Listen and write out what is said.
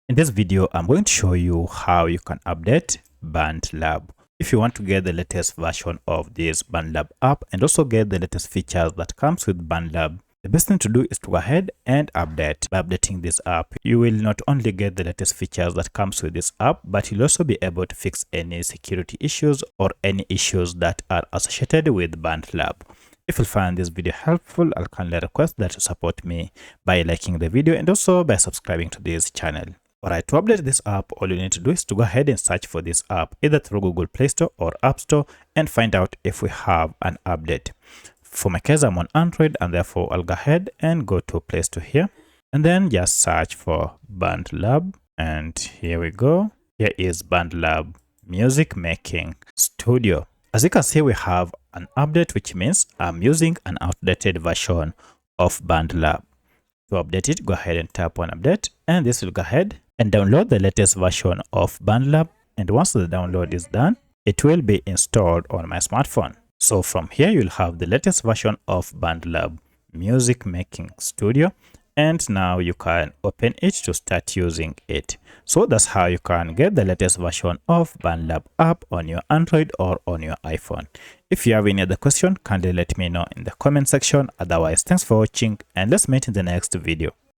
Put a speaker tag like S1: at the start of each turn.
S1: In this video, I'm going to show you how you can update BandLab. If you want to get the latest version of this BandLab app and also get the latest features that comes with BandLab, the best thing to do is to go ahead and update. By updating this app, you will not only get the latest features that comes with this app, but you'll also be able to fix any security issues or any issues that are associated with BandLab. If you find this video helpful, I'll kindly request that you support me by liking the video and also by subscribing to this channel. Alright, to update this app, all you need to do is to go ahead and search for this app either through Google Play Store or App Store and find out if we have an update. For my case, I'm on Android and therefore I'll go ahead and go to Play Store here and then just search for BandLab, and here we go. Here is BandLab Music Making Studio. As you can see, we have an update, which means I'm using an outdated version of BandLab. To update it, go ahead and tap on update, and this will go ahead and download the latest version of BandLab. And once the download is done, it will be installed on my smartphone. So from here, you'll have the latest version of BandLab Music Making Studio. And now you can open it to start using it. So that's how you can get the latest version of BandLab app on your Android or on your iPhone. If you have any other question, kindly let me know in the comment section. Otherwise, thanks for watching and let's meet in the next video.